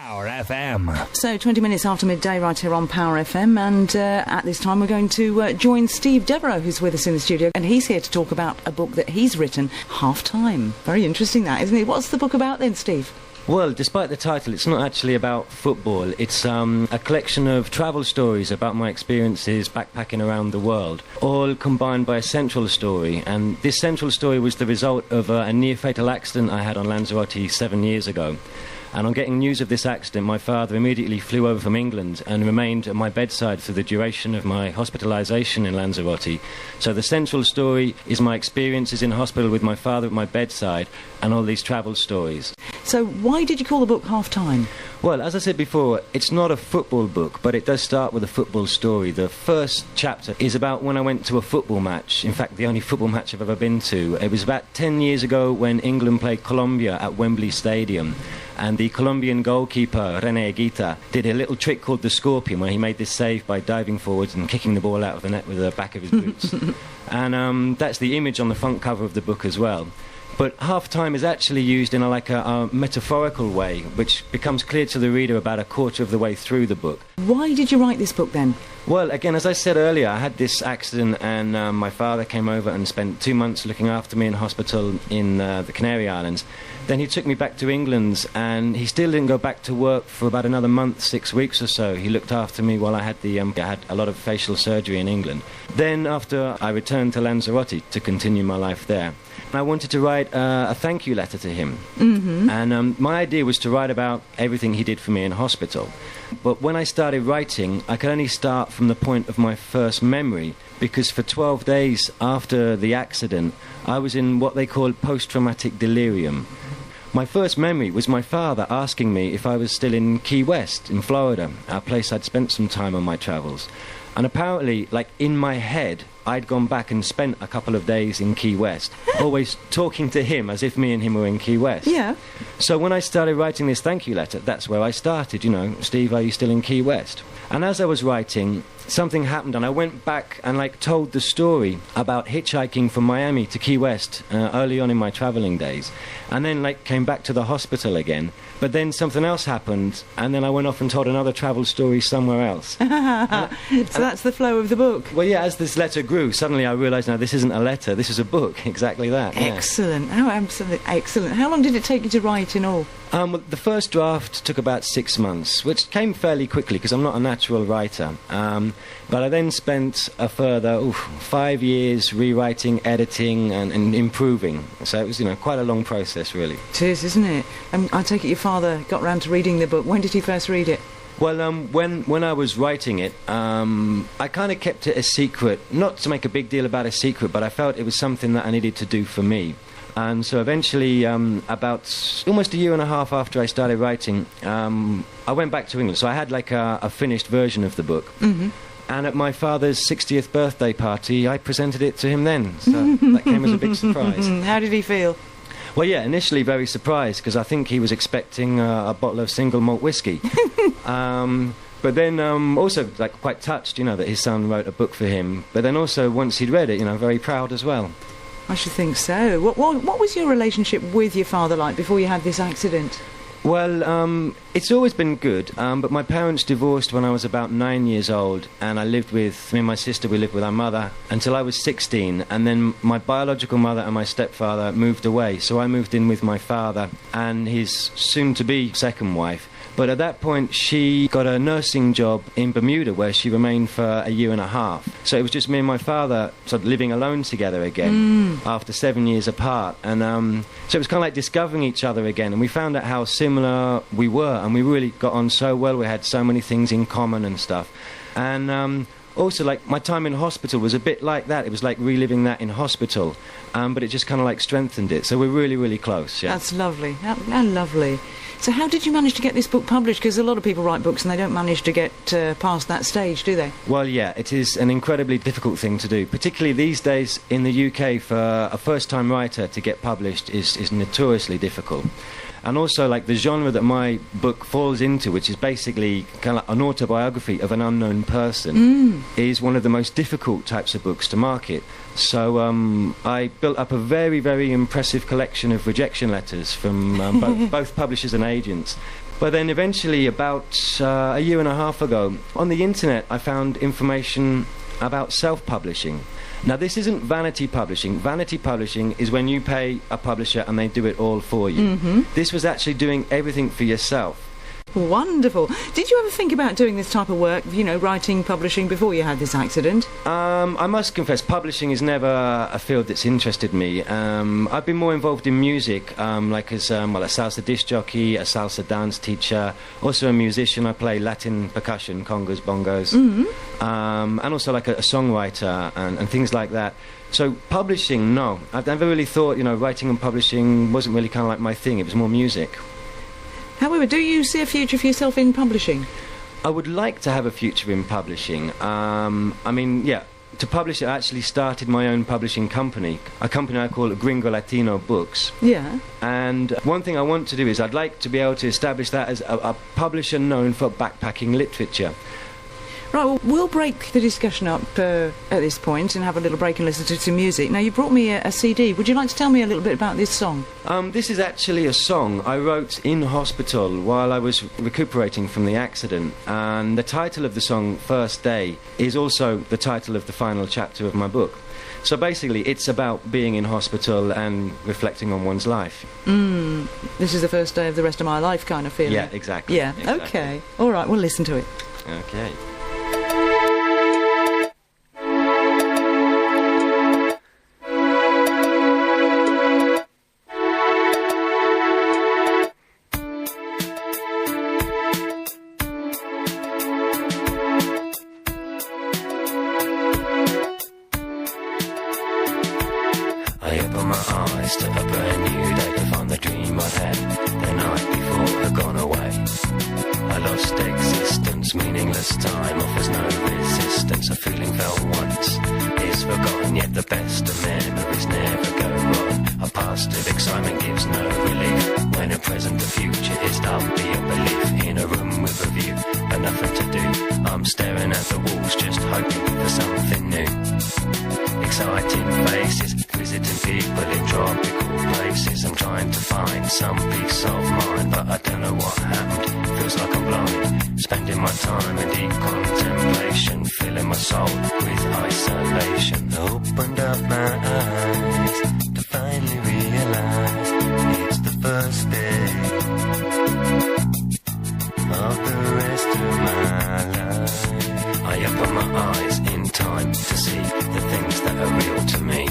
Power FM. So 20 minutes after midday right here on Power FM, and at this time we're going to join Steve Devereux, who's with us in the studio, and he's here to talk about a book that he's written, Half Time. Very interesting that, isn't it? What's the book about then, Steve? Well, despite the title, it's not actually about football. It's a collection of travel stories about my experiences backpacking around the world, all combined by a central story. And this central story was the result of a near-fatal accident I had on Lanzarote 7 years ago. And on getting news of this accident, my father immediately flew over from England and remained at my bedside for the duration of my hospitalisation in Lanzarote. So the central story is my experiences in hospital with my father at my bedside and all these travel stories. So why did you call the book Half Time? Well, as I said before, it's not a football book, but it does start with a football story. The first chapter is about when I went to a football match. In fact, the only football match I've ever been to. It was about 10 years ago when England played Colombia at Wembley Stadium. And the Colombian goalkeeper, René Higuita, did a little trick called the Scorpion, where he made this save by diving forwards and kicking the ball out of the net with the back of his boots. And that's the image on the front cover of the book as well. But half-time is actually used in a metaphorical way, which becomes clear to the reader about a quarter of the way through the book. Why did you write this book then? Well, again, as I said earlier, I had this accident and my father came over and spent 2 months looking after me in hospital in the Canary Islands. Then he took me back to England and he still didn't go back to work for about another month, 6 weeks or so. He looked after me while I had I had a lot of facial surgery in England. Then after I returned to Lanzarote to continue my life there, I wanted to write a thank you letter to him. Mm-hmm. And my idea was to write about everything he did for me in hospital. But when I started writing, I could only start from the point of my first memory, because for 12 days after the accident, I was in what they call post-traumatic delirium. My first memory was my father asking me if I was still in Key West, in Florida, a place I'd spent some time on my travels. And apparently, like in my head, I'd gone back and spent a couple of days in Key West, always talking to him as if me and him were in Key West. Yeah. So when I started writing this thank you letter, that's where I started, you know, Steve, are you still in Key West? And as I was writing, something happened and I went back and told the story about hitchhiking from Miami to Key West early on in my travelling days, and then came back to the hospital again. But then something else happened, and then I went off and told another travel story somewhere else. So that's the flow of the book. Well, yeah, as this letter grew, suddenly I realised, now, this isn't a letter, this is a book, exactly that. Excellent. Yeah. Oh, absolutely excellent. How long did it take you to write in all? Well, the first draft took about 6 months, which came fairly quickly because I'm not a natural writer. But I then spent a further 5 years rewriting, editing and improving. So it was, quite a long process, really. It is, isn't it? I take it your father got round to reading the book. When did he first read it? Well, when I was writing it, I kind of kept it a secret, not to make a big deal about a secret, but I felt it was something that I needed to do for me. And so eventually, about almost a year and a half after I started writing, I went back to England. So I had a finished version of the book. Mm-hmm. And at my father's 60th birthday party, I presented it to him then. So that came as a big surprise. How did he feel? Well, yeah, initially very surprised, because I think he was expecting a bottle of single malt whiskey. But then also quite touched, that his son wrote a book for him. But then also, once he'd read it, very proud as well. I should think so. What was your relationship with your father like before you had this accident? Well, it's always been good, but my parents divorced when I was about 9 years old, and I lived with, me and my sister, we lived with our mother until I was 16, and then my biological mother and my stepfather moved away, so I moved in with my father and his soon-to-be second wife. But at that point, she got a nursing job in Bermuda, where she remained for a year and a half. So it was just me and my father sort of living alone together again after 7 years apart. And so it was kind of like discovering each other again. And we found out how similar we were, and we really got on so well. We had so many things in common and stuff. And also, my time in hospital was a bit like that. It was like reliving that in hospital, but it just kind of strengthened it. So we're really, really close. Yeah. That's lovely. How lovely. So how did you manage to get this book published? Because a lot of people write books and they don't manage to get past that stage, do they? Well, yeah, it is an incredibly difficult thing to do. Particularly these days in the UK, for a first-time writer to get published is notoriously difficult. And also, the genre that my book falls into, which is basically kind of an autobiography of an unknown person, is one of the most difficult types of books to market. So I built up a very, very impressive collection of rejection letters from both publishers and agents. But then eventually, about a year and a half ago, on the internet, I found information about self-publishing. Now, this isn't vanity publishing. Vanity publishing is when you pay a publisher and they do it all for you. This was actually doing everything for yourself. Wonderful. Did you ever think about doing this type of work, you know, writing, publishing, before you had this accident? I must confess, publishing is never a field that's interested me. I've been more involved in music, like as a salsa disc jockey, a salsa dance teacher, also a musician. I play Latin percussion, congas, bongos, and also like a songwriter and things like that. So publishing, no. I've never really thought, you know, writing and publishing wasn't really kind of like my thing. It was more music. However, do you see a future for yourself in publishing? I would like to have a future in publishing. I mean, yeah, to publish, I actually started my own publishing company, a company I call Gringo Latino Books. Yeah. And one thing I want to do is I'd like to be able to establish that as a publisher known for backpacking literature. Right, well, we'll break the discussion up at this point and have a little break and listen to some music. Now, you brought me a CD. Would you like to tell me a little bit about this song? This is actually a song I wrote in hospital while I was recuperating from the accident. And the title of the song, First Day, is also the title of the final chapter of my book. So basically, it's about being in hospital and reflecting on one's life. This is the first day of the rest of my life kind of feeling. Yeah, exactly. Yeah, exactly. Okay. All right, we'll listen to it. Okay. I open my eyes to a brand new day to find the dream I'd had the night before had gone away. I lost existence, meaningless time offers no resistance. A feeling felt once is forgotten, yet the best of memories never go wrong. A past of excitement gives no relief when a present the future is up beyond belief. In a room with a view but nothing to do, I'm staring at the walls just hoping for something new. Exciting faces, visiting people in tropical places. I'm trying to find some peace of mind, but I don't know what happened. Feels like I'm blind, spending my time in deep contemplation, filling my soul with isolation. I opened up my eyes to finally realize it's the first day of the rest of my life. I open my eyes in time to see the things that are real to me.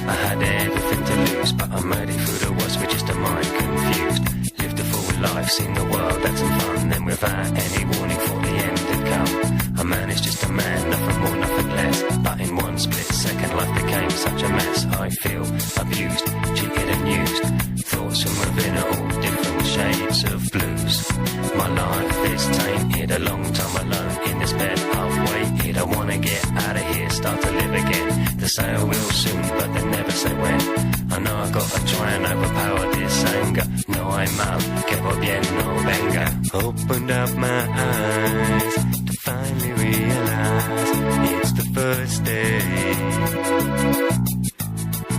I had everything to lose, but I'm ready through the worst with just a mind confused. Lived a full life, seen the world, had some fun, then without any warning thought the end had come. A man is just a man, nothing more, nothing less. But in one split second life became such a mess. I feel abused, cheated and used. Thoughts from within are all different shades of blues. My life is tainted, a long time alone in this bed I've waited. I wanna get out of here, start to live again. They say I will soon, but they never say when. I know I gotta try and overpower this anger. No, I'm out, que voy bien, no venga. Opened up my eyes to finally realize it's the first day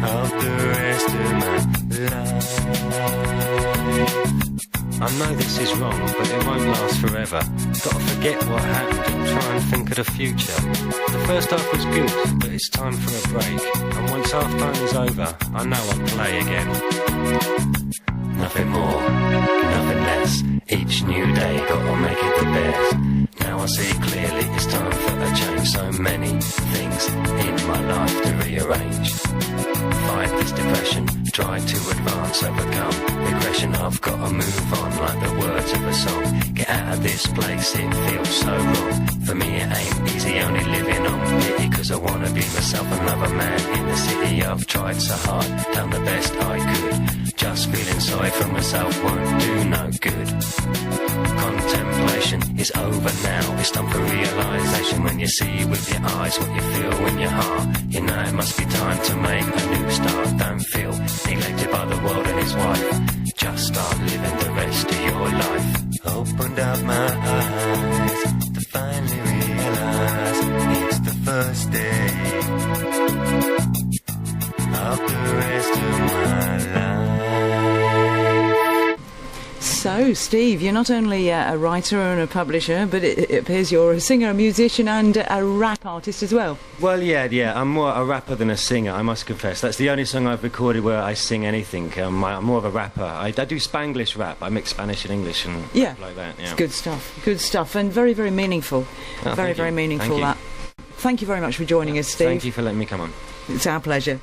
of the rest of my life. I know this is wrong, but it won't last forever. Gotta forget what happened and try and think of the future. The first half was good, but it's time for a break. And once half time is over, I know I'll play again. Nothing more, nothing less. Each new day, gotta make it the best. Now I see clearly it's time for a change. So many things in my life to rearrange. Fight this depression, try to advance, overcome regression. I've gotta move on like the words of a song. Get out of this place, it feels so wrong. For me it ain't easy, only living on pity. Cause I wanna be myself, another man in the city. I've tried so hard, done the best I could. Just feeling sorry for myself won't do no good. Contemplation is over now. It's time for realization. When you see with your eyes what you feel in your heart, you know it must be time to make a new start. Don't feel neglected by the world and his wife. Just start living the rest of your life. Opened up my eyes to finally realize it's the first day of the rest of my life. So Steve, you're not only a writer and a publisher, but it appears you're a singer, a musician, and a rap artist as well. Well, yeah, I'm more a rapper than a singer, I must confess. That's the only song I've recorded where I sing anything. I'm more of a rapper. I do Spanglish rap. I mix Spanish and English and stuff like that. Yeah. It's good stuff, and very, very meaningful. Very meaningful. Thank you. Thank you very much for joining us, Steve. Thank you for letting me come on. It's our pleasure.